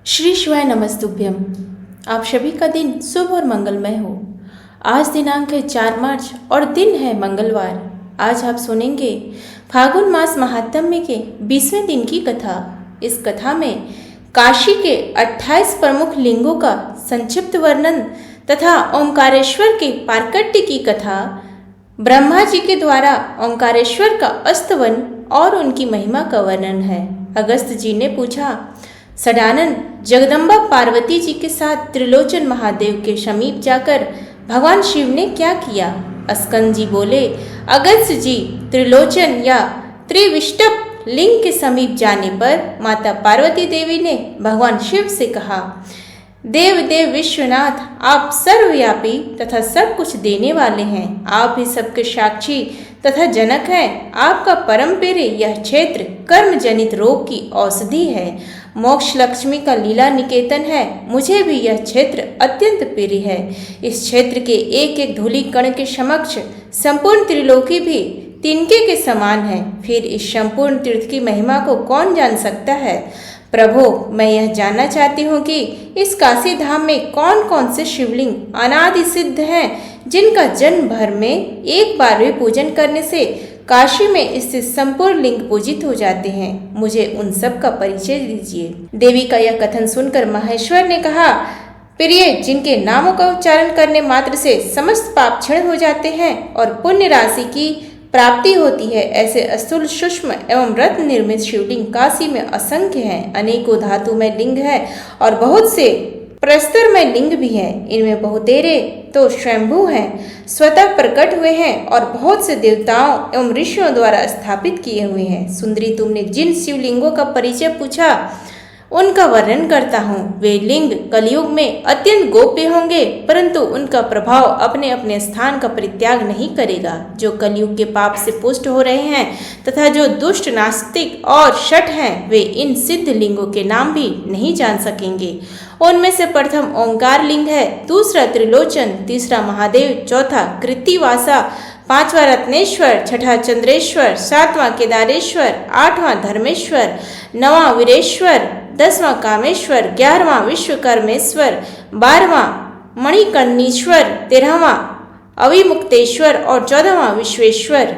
श्री शिवाय नमस्तुभ्यम। आप सभी का दिन शुभ और मंगलमय हो। आज दिनांक है 4 मार्च और दिन है मंगलवार। आज आप सुनेंगे फागुन मास महात्म्य के 20वें दिन की कथा। इस कथा में काशी के 28 प्रमुख लिंगों का संक्षिप्त वर्णन तथा ओंकारेश्वर के पारकट्य की कथा, ब्रह्मा जी के द्वारा ओंकारेश्वर का अस्तवन और उनकी महिमा का वर्णन है। अगस्त जी ने पूछा, सदानंद, जगदम्बा पार्वती जी के साथ त्रिलोचन महादेव के समीप जाकर भगवान शिव ने क्या किया? अस्कंद जी बोले, अगस्त जी, त्रिलोचन या त्रिविष्टप लिंग के समीप जाने पर माता पार्वती देवी ने भगवान शिव से कहा, देव देव विश्वनाथ, आप सर्वव्यापी तथा सब कुछ देने वाले हैं। आप ही सबके साक्षी तथा जनक हैं। आपका परम प्रिय यह क्षेत्र कर्म जनित रोग की औषधि है। मोक्ष लक्ष्मी का लीला निकेतन है। मुझे भी यह क्षेत्र अत्यंत प्रिय है। इस क्षेत्र के एक एक धूलि कण के समक्ष संपूर्ण त्रिलोकी भी तिनके के समान है। फिर इस संपूर्ण तीर्थ की महिमा को कौन जान सकता है? प्रभु, मैं यह जानना चाहती हूँ कि इस काशी धाम में कौन कौन से शिवलिंग अनादि सिद्ध हैं, जिनका जन्म भर में एक बार भी पूजन करने से काशी में स्थित संपूर्ण लिंग पूजित हो जाते हैं। मुझे उन सब का परिचय दीजिए। देवी का यह कथन सुनकर महेश्वर ने कहा, प्रिय, जिनके नामों का उच्चारण करने मात्र से समस्त पाप क्षण हो जाते हैं और पुण्य राशि की प्राप्ति होती है, ऐसे स्थूल, सूक्ष्म एवं रत्न निर्मित शिवलिंग काशी में असंख्य हैं। अनेकों धातु में लिंग है और बहुत से प्रस्तर में लिंग भी है। इनमें बहुतेरे तो स्वयंभू हैं, स्वतः प्रकट हुए हैं और बहुत से देवताओं एवं ऋषियों द्वारा स्थापित किए हुए हैं। सुंदरी, तुमने जिन शिवलिंगों का परिचय पूछा उनका वर्णन करता हूँ। वे लिंग कलयुग में अत्यंत गोप्य होंगे, परंतु उनका प्रभाव अपने अपने स्थान का परित्याग नहीं करेगा। जो कलयुग के पाप से पुष्ट हो रहे हैं तथा जो दुष्ट, नास्तिक और शठ हैं, वे इन सिद्ध लिंगों के नाम भी नहीं जान सकेंगे। उनमें से प्रथम ओंकार लिंग है, दूसरा त्रिलोचन, तीसरा महादेव, चौथा कृत्तिवासा, पांचवा रत्नेश्वर, छठा चंद्रेश्वर, सातवां केदारेश्वर, आठवां धर्मेश्वर, नवां वीरेश्वर, 10वां कामेश्वर, 11वां विश्वकर्मेश्वर, 12वां मणिकर्णीश्वर, 13वां अविमुक्तेश्वर और 14वां विश्वेश्वर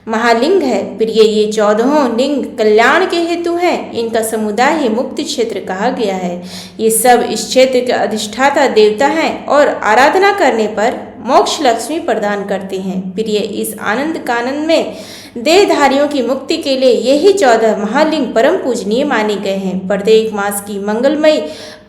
महालिंग है। प्रिय, ये 14 लिंग कल्याण के हेतु हैं। इनका समुदाय ही मुक्ति क्षेत्र कहा गया है। ये सब इस क्षेत्र के अधिष्ठाता देवता हैं और आराधना करने पर मोक्ष लक्ष्मी प्रदान करते हैं। प्रिय, इस आनंद कानन में देहधारियों की मुक्ति के लिए यही 14 महालिंग परम पूजनीय माने गए हैं। प्रत्येक मास की मंगलमयी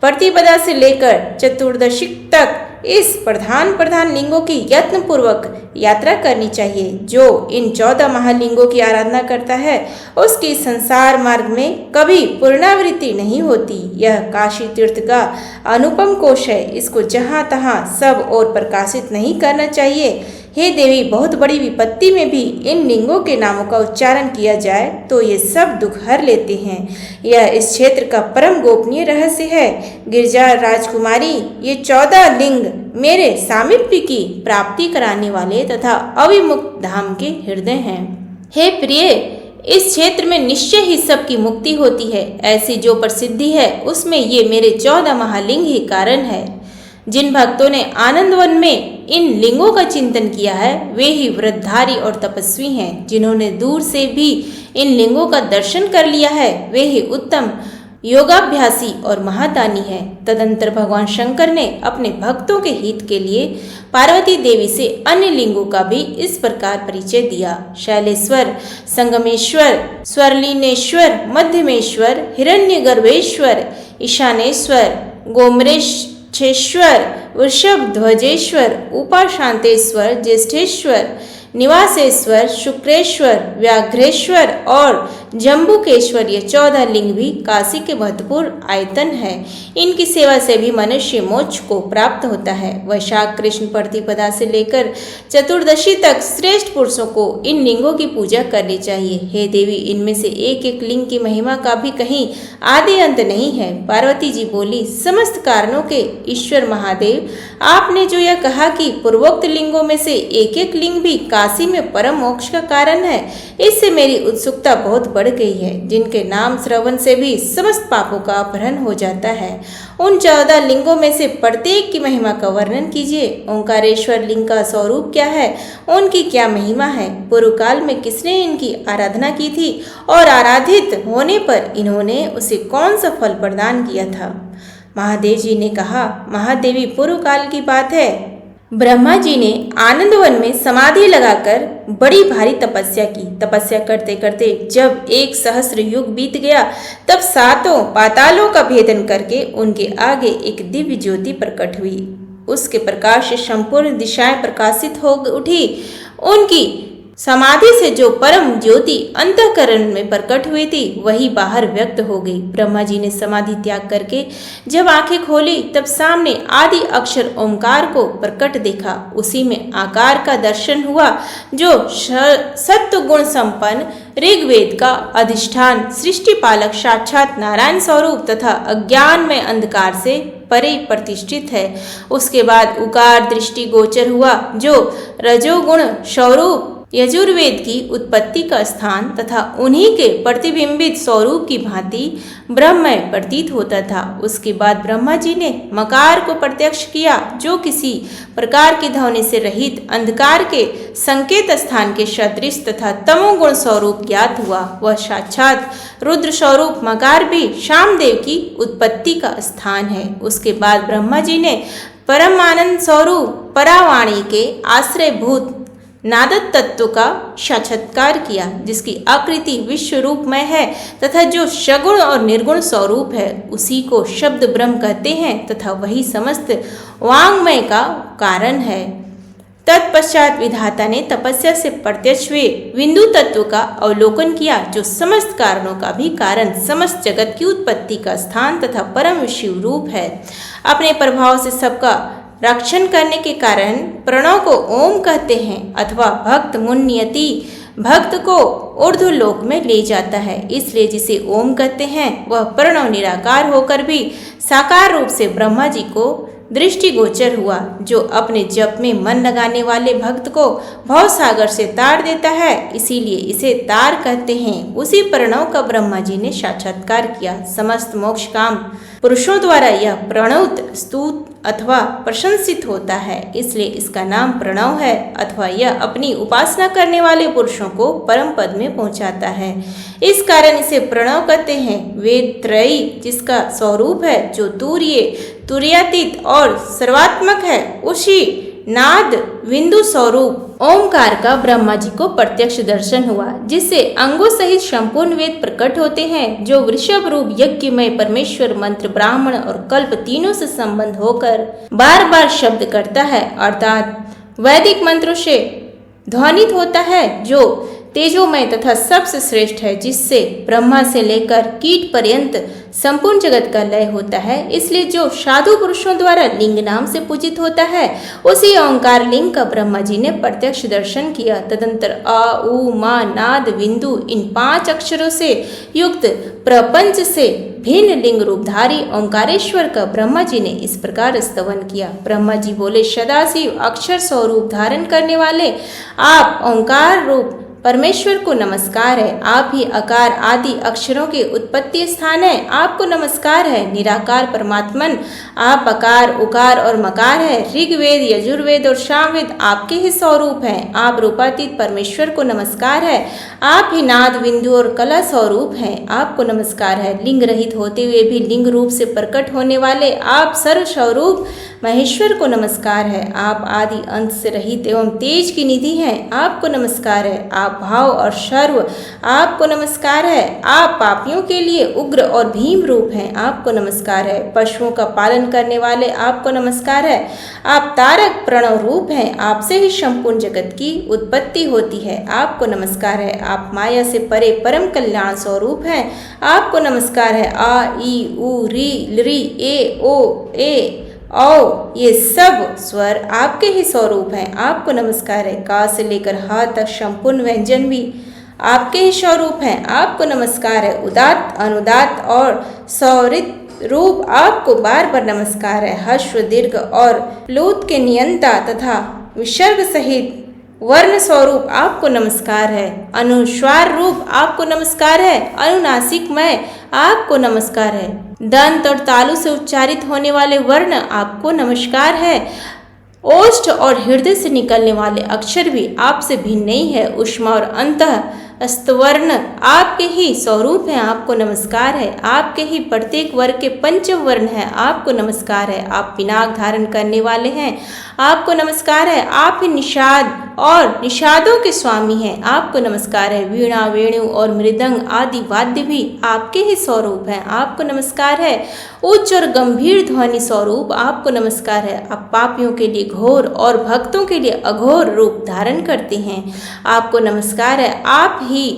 प्रतिपदा से लेकर चतुर्दशी तक इस प्रधान लिंगों की यत्न पूर्वक यात्रा करनी चाहिए। जो इन 14 महालिंगों की आराधना करता है, उसकी संसार मार्ग में कभी पुनरावृत्ति नहीं होती। यह काशी तीर्थ का अनुपम कोश है। इसको जहाँ तहाँ सब और प्रकाशित नहीं करना चाहिए। हे देवी, बहुत बड़ी विपत्ति में भी इन लिंगों के नामों का उच्चारण किया जाए तो ये सब दुख हर लेते हैं। यह इस क्षेत्र का परम गोपनीय रहस्य है। गिरिजा राजकुमारी, ये 14 लिंग मेरे सामीप्य की प्राप्ति कराने वाले तथा अविमुक्त धाम के हृदय हैं। हे प्रिय, इस क्षेत्र में निश्चय ही सबकी मुक्ति होती है। ऐसी जो प्रसिद्धि है उसमें ये मेरे 14 महालिंग ही कारण है। जिन भक्तों ने आनंदवन में इन लिंगों का चिंतन किया है, वे ही व्रतधारी और तपस्वी हैं। जिन्होंने दूर से भी इन लिंगों का दर्शन कर लिया है, वे ही उत्तम योगाभ्यासी और महादानी हैं। तदंतर भगवान शंकर ने अपने भक्तों के हित के लिए पार्वती देवी से अन्य लिंगों का भी इस प्रकार परिचय दिया। शैलेश्वर, संगमेश्वर, स्वरलीनेश्वर, मध्यमेश्वर, हिरण्यगर्भेश्वर, ईशानेश्वर, गोमरेश्वर, वृषभ ध्वजेश्वर, उपाशांतेश्वर, ज्येष्ठेश्वर, निवासेश्वर, शुक्रेश्वर, व्याघ्रेश्वर और जम्बुकेश्वर, ये 14 लिंग भी काशी के महत्वपूर्ण आयतन है। इनकी सेवा से भी मनुष्य मोक्ष को प्राप्त होता है। वैशाख कृष्ण प्रतिपदा से लेकर चतुर्दशी तक श्रेष्ठ पुरुषों को इन लिंगों की पूजा करनी चाहिए। हे देवी, इनमें से एक एक लिंग की महिमा का भी कहीं आदि अंत नहीं है। पार्वती जी बोली, समस्त कारणों के ईश्वर महादेव, आपने जो यह कहा कि पूर्वोक्त लिंगों में से एक एक लिंग भी काशी में परम मोक्ष का कारण है, इससे मेरी उत्सुकता बहुत बढ़ बढ़ गई है, जिनके नाम श्रवण से भी समस्त पापों का अपहरण हो जाता है। उन 14 लिंगों में से प्रत्येक की महिमा का वर्णन कीजिए। ओंकारेश्वर लिंग का स्वरूप क्या है, उनकी क्या महिमा है, पूर्व काल में किसने इनकी आराधना की थी और आराधित होने पर इन्होंने उसे कौन सा फल प्रदान किया था। महादेव जी ने कहा, महादेवी, पूर्व काल की बात है। ब्रह्मा जी ने आनंदवन में समाधि लगाकर बड़ी भारी तपस्या की। तपस्या करते करते जब 1 सहस्र युग बीत गया, तब 7 पातालों का भेदन करके उनके आगे एक दिव्य ज्योति प्रकट हुई। उसके प्रकाश से संपूर्ण दिशाएं प्रकाशित हो उठी। उनकी समाधि से जो परम ज्योति अंतःकरण में प्रकट हुई थी, वही बाहर व्यक्त हो गई। ब्रह्मा जी ने समाधि त्याग करके जब आंखें खोली, तब सामने आदि अक्षर ओंकार को प्रकट देखा। उसी में आकार का दर्शन हुआ, जो सत्व गुण संपन्न ऋग्वेद का अधिष्ठान, सृष्टि पालक, साक्षात नारायण स्वरूप तथा अज्ञान में अंधकार से परे प्रतिष्ठित है। उसके बाद उकार दृष्टि गोचर हुआ, जो रजोगुण स्वरूप यजुर्वेद की उत्पत्ति का स्थान तथा उन्हीं के प्रतिबिंबित स्वरूप की भांति ब्रह्म में प्रतीत होता था। उसके बाद ब्रह्मा जी ने मकार को प्रत्यक्ष किया, जो किसी प्रकार की ध्वनि से रहित अंधकार के संकेत स्थान के सदृश तथा तमोगुण स्वरूप ज्ञात हुआ। वह साक्षात रुद्र स्वरूप मकार भी शामदेव की उत्पत्ति का स्थान है। उसके बाद ब्रह्मा जी ने परमानंद स्वरूप परावाणी के आश्रयभूत नादत तत्व का साक्षात्कार किया, जिसकी आकृति विश्व रूपमय है तथा जो सगुण और निर्गुण स्वरूप है, उसी को शब्द ब्रह्म कहते हैं तथा वही समस्त वांग्मय का कारण है। तत्पश्चात विधाता ने तपस्या से प्रत्यक्ष हुए बिंदु तत्व का अवलोकन किया, जो समस्त कारणों का भी कारण, समस्त जगत की उत्पत्ति का स्थान तथा परम शिव रूप है। अपने प्रभाव से सबका रक्षण करने के कारण प्रणव को ओम कहते हैं, अथवा भक्त मुन्यति भक्त को ऊर्ध्व लोक में ले जाता है। इसलिए जिसे ओम कहते हैं, वह प्रणव निराकार होकर भी साकार रूप से ब्रह्मा जी को दृष्टिगोचर हुआ, जो अपने जप में मन लगाने वाले भक्त को भव सागर से तार देता है। इसीलिए इसे तार कहते हैं। उसी प्रणव का ब्रह्मा जी ने साक्षात्कार किया। समस्त मोक्ष काम पुरुषों द्वारा यह प्रणव स्तुत अथवा प्रशंसित होता है, इसलिए इसका नाम प्रणव है, अथवा यह अपनी उपासना करने वाले पुरुषों को परम पद में पहुंचाता है। इस कारण इसे प्रणव कहते हैं। वेद त्रयी जिसका स्वरूप है, जो तूर्य, तुर्यातीत और सर्वात्मक है, उसी नाद बिंदु स्वरूप ओमकार का ब्रह्मा जी को प्रत्यक्ष दर्शन हुआ, जिससे अंगों सहित संपूर्ण वेद प्रकट होते हैं, जो वृषभ रूप यज्ञमय परमेश्वर मंत्र, ब्राह्मण और कल्प तीनों से संबंध होकर बार बार शब्द करता है, अर्थात वैदिक मंत्रों से ध्वनित होता है, जो तेजोमय तथा सबसे श्रेष्ठ है, जिससे ब्रह्मा से लेकर कीट पर्यंत संपूर्ण जगत का लय होता है। इसलिए जो साधु पुरुषों द्वारा लिंग नाम से पूजित होता है, उसी ओंकार लिंग का ब्रह्मा जी ने प्रत्यक्ष दर्शन किया। तदंतर अ उ मा नाद बिंदु इन 5 अक्षरों से युक्त प्रपंच से भिन्न लिंग रूपधारी ओंकारेश्वर का ब्रह्मा जी ने इस प्रकार स्तवन किया। ब्रह्मा जी बोले, सदाशिव अक्षर स्वरूप धारण करने वाले आप ओंकार रूप परमेश्वर को नमस्कार है। आप ही अकार आदि अक्षरों के उत्पत्ति स्थान है, आपको नमस्कार है। निराकार परमात्मन आप अकार, उकार और मकार है। ऋग्वेद, यजुर्वेद और सामवेद आपके ही स्वरूप हैं। आप रूपातीत परमेश्वर को नमस्कार है। आप ही नाद बिंदु और कला स्वरूप हैं, आपको नमस्कार है। लिंग रहित होते हुए भी लिंग रूप से प्रकट होने वाले आप सर्व स्वरूप महेश्वर को नमस्कार है। आप आदि अंत से रहित एवं तेज की निधि हैं, आपको नमस्कार है। आप भाव और सर्व, आपको नमस्कार है। आप पापियों के लिए उग्र और भीम रूप हैं, आपको नमस्कार है। पशुओं का पालन करने वाले, आपको नमस्कार है। आप तारक प्रणव रूप हैं, आपसे ही संपूर्ण जगत की उत्पत्ति होती है, आपको नमस्कार है। आप माया से परे परम कल्याण स्वरूप हैं, आपको नमस्कार है। आ ई उ री लरी ए ओ ए औ ये सब स्वर आपके ही स्वरूप हैं, आपको नमस्कार है। का से लेकर हा तक संपूर्ण व्यंजन भी आपके ही स्वरूप हैं, आपको नमस्कार है। उदात्त, अनुदात्त और सौरित रूप आपको बार बार नमस्कार है। हर्ष, दीर्घ और प्लूत के नियंता तथा विसर्ग सहित वर्ण स्वरूप आपको नमस्कार है। अनुस्वार रूप आपको नमस्कार है। अनुनासिकमय आपको नमस्कार है। दंत और तालु से उच्चारित होने वाले वर्ण आपको नमस्कार है। ओष्ठ और हृदय से निकलने वाले अक्षर भी आपसे भिन्न नहीं है। ऊष्मा और अंतः अस्तवर्ण आपके ही स्वरूप हैं, आपको नमस्कार है। आपके ही प्रत्येक वर्ग के पंचम वर्ण है, आपको नमस्कार है। आप पिनाक धारण करने वाले हैं, आपको नमस्कार है। आप ही निषाद और निषादों के स्वामी हैं, आपको नमस्कार है। वीणा, वेणु और मृदंग आदि वाद्य भी आपके ही स्वरूप हैं, आपको नमस्कार है। उच्च और गंभीर ध्वनि स्वरूप आपको नमस्कार है। आप पापियों के लिए घोर और भक्तों के लिए अघोर रूप धारण करते हैं, आपको नमस्कार है। आप ही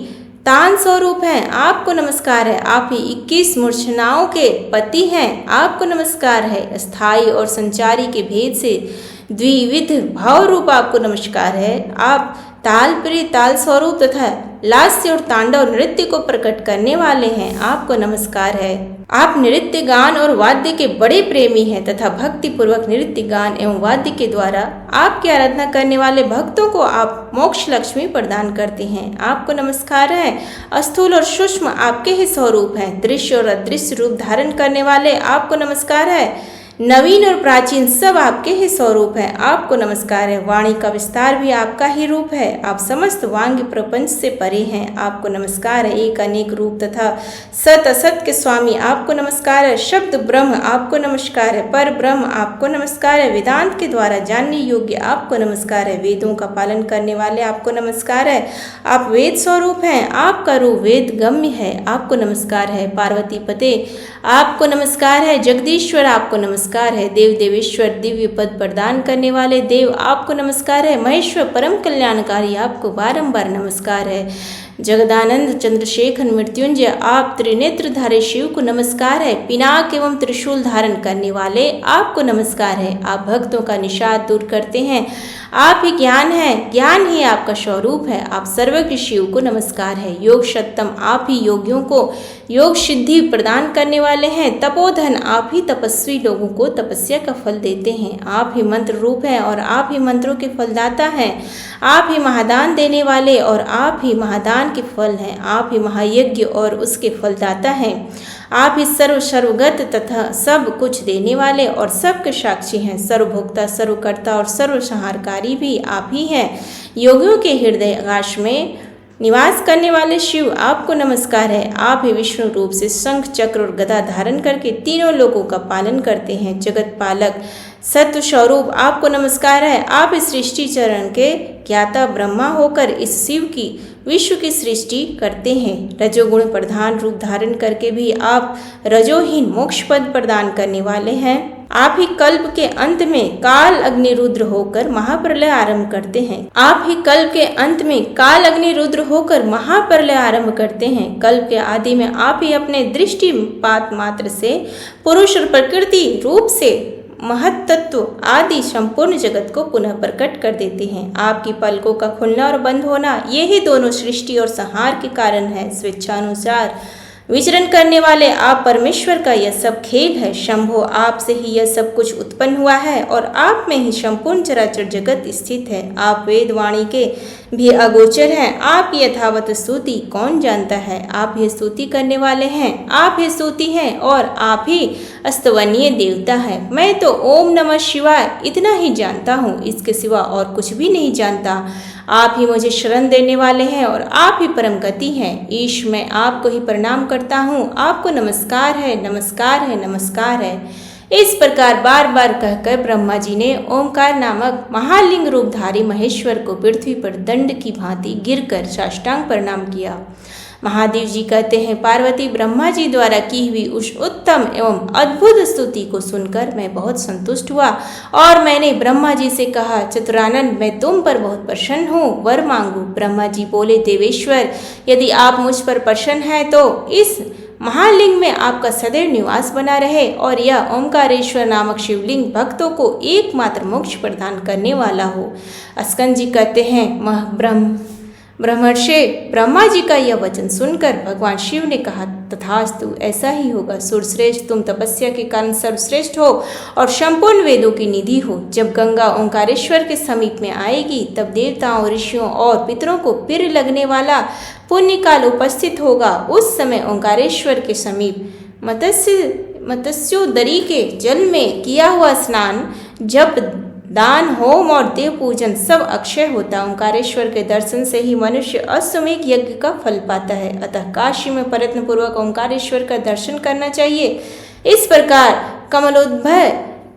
तान स्वरूप हैं, आपको नमस्कार है। आप ही 21 मूर्छनाओं के पति हैं, आपको नमस्कार है। स्थायी और संचारी के भेद से द्विविध भाव रूप आपको नमस्कार है। आप ताल प्रिय ताल स्वरूप तथा लास्य और तांडव नृत्य को प्रकट करने वाले हैं, आपको नमस्कार है। आप नृत्य गान और वाद्य के बड़े प्रेमी हैं तथा भक्ति पूर्वक नृत्य गान एवं वाद्य के द्वारा आपकी आराधना करने वाले भक्तों को आप मोक्ष लक्ष्मी प्रदान करते हैं, आपको नमस्कार है। स्थूल और सूक्ष्म आपके ही स्वरूप हैं। दृश्य और अदृश्य रूप धारण करने वाले आपको नमस्कार है। नवीन और प्राचीन सब आपके ही स्वरूप हैं, आपको नमस्कार है। वाणी का विस्तार भी आपका ही रूप है। आप समस्त वांग्य प्रपंच से परे हैं, आपको नमस्कार है। एक अनेक रूप तथा सत असत के स्वामी आपको नमस्कार है। शब्द ब्रह्म आपको नमस्कार है। पर ब्रह्म आपको नमस्कार है। वेदांत के द्वारा जानने योग्य आपको नमस्कार है। वेदों का पालन करने वाले आपको नमस्कार है। आप वेद स्वरूप हैं, आपका रूप वेद गम्य है, आपको नमस्कार है। पार्वती पते आपको नमस्कार है। जगदीश्वर आपको नमस्कार है। देव देवेश्वर दिव्य पद प्रदान करने वाले देव आपको नमस्कार है। महेश्वर परम कल्याणकारी आपको बारंबार नमस्कार है। जगदानंद चंद्रशेखर मृत्युंजय आप त्रिनेत्रधारी शिव को नमस्कार है। पिनाक एवं त्रिशूल धारण करने वाले आपको नमस्कार है। आप भक्तों का निषाद दूर करते हैं, आप ही ज्ञान है, ज्ञान ही आपका स्वरूप है। आप सर्वज्ञ शिव को नमस्कार है। योग सत्तम आप ही योगियों को योग सिद्धि प्रदान करने वाले हैं। तपोधन आप ही तपस्वी लोगों को तपस्या का फल देते हैं। आप ही मंत्र रूप हैं और आप ही मंत्रों के फलदाता हैं। आप ही महादान देने वाले और आप ही महादान के फल हैं। आप ही महायज्ञ और उसके फलदाता हैं। आप ही सर्वगत तथा सब कुछ देने वाले और सबके साक्षी हैं। सर्वभोक्ता, सर्वकर्ता और सर्वसंहारकारी भी आप ही हैं। योगियों के हृदय आकाश में निवास करने वाले शिव आपको नमस्कार है। आप ही विष्णु रूप से शंख चक्र और गदा धारण करके तीनों लोगों का पालन करते हैं। जगत पालक सत्व स्वरूप आपको नमस्कार है। आप इस सृष्टि चरण के ज्ञाता ब्रह्मा होकर इस शिव की विश्व की सृष्टि करते हैं। रजोगुण प्रधान रूप धारण करके भी आप रजोहीन मोक्ष पद प्रदान करने वाले हैं। आप ही कल्प के अंत में काल अग्निरुद्र होकर महाप्रलय आरंभ करते हैं। आप ही कल्प के अंत में काल अग्निरुद्र होकर महाप्रलय आरंभ करते हैं। कल्प के आदि में आप ही अपने दृष्टिपात मात्र से पुरुष और प्रकृति रूप से महत्त्व आदि संपूर्ण जगत को पुनः प्रकट कर देते हैं। आपकी पलकों का खुलना और बंद होना ये ही दोनों सृष्टि और संहार के कारण है। स्वेच्छानुसार विचरण करने वाले आप परमेश्वर का यह सब खेल है। शंभो आप से ही यह सब कुछ उत्पन्न हुआ है और आप में ही संपूर्ण चराचर जगत स्थित है। आप वेद वाणी के भी अगोचर हैं। आप यथावत स्तुति कौन जानता है। आप ही स्तुति करने वाले हैं, आप ही स्तुति हैं और आप ही स्तवनीय देवता है। मैं तो ओम नमः शिवाय इतना ही जानता हूँ, इसके सिवा और कुछ भी नहीं जानता। आप ही मुझे शरण देने वाले हैं और आप ही परम गति हैं। ईश मैं आपको ही प्रणाम करता हूँ। आपको नमस्कार है, नमस्कार है, नमस्कार है। इस प्रकार बार बार कहकर ब्रह्मा जी ने ओंकार नामक महालिंग रूपधारी महेश्वर को पृथ्वी पर दंड की भांति गिरकर साष्टांग प्रणाम किया। महादेव जी कहते हैं, पार्वती ब्रह्मा जी द्वारा की हुई उस उत्तम एवं अद्भुत स्तुति को सुनकर मैं बहुत संतुष्ट हुआ और मैंने ब्रह्मा जी से कहा, चतुरानंद मैं तुम पर बहुत प्रसन्न हूँ, वर मांगू। ब्रह्मा जी बोले, देवेश्वर यदि आप मुझ पर प्रसन्न हैं तो इस महालिंग में आपका सदैव निवास बना रहे और यह ओंकारेश्वर नामक शिवलिंग भक्तों को एकमात्र मोक्ष प्रदान करने वाला हो। अस्कंद जी कहते हैं, ब्रह्मर्षि ब्रह्मा जी का यह वचन सुनकर भगवान शिव ने कहा, तथास्तु, ऐसा ही होगा। सूरश्रेष्ठ, तुम तपस्या के कारण सर्वश्रेष्ठ हो और संपूर्ण वेदों की निधि हो। जब गंगा ओंकारेश्वर के समीप में आएगी, तब देवताओं, ऋषियों और पितरों को पिर लगने वाला पुण्य काल उपस्थित होगा। उस समय ओंकारेश्वर के समीप मत्स्योदरी के जल में किया हुआ स्नान, जप, दान, होम और देव पूजन सब अक्षय होता। ओंकारेश्वर के दर्शन से ही मनुष्य अश्वमेध यज्ञ का फल पाता है। अतः काशी में प्रयत्न पूर्वक ओंकारेश्वर का दर्शन करना चाहिए। इस प्रकार कमलोद्भव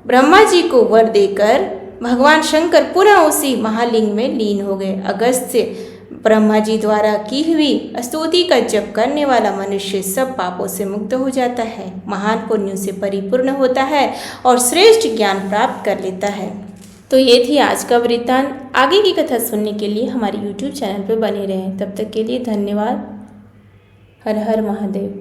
ब्रह्मा जी को वर देकर भगवान शंकर पुनः उसी महालिंग में लीन हो गए। अगस्त्य ब्रह्मा जी द्वारा की हुई स्तुति का जप करने वाला मनुष्य सब पापों से मुक्त हो जाता है, महान पुण्यों से परिपूर्ण होता है और श्रेष्ठ ज्ञान प्राप्त कर लेता है। तो ये थी आज का वृत्तांत। आगे की कथा सुनने के लिए हमारे YouTube चैनल पर बने रहें। तब तक के लिए धन्यवाद। हर हर महादेव।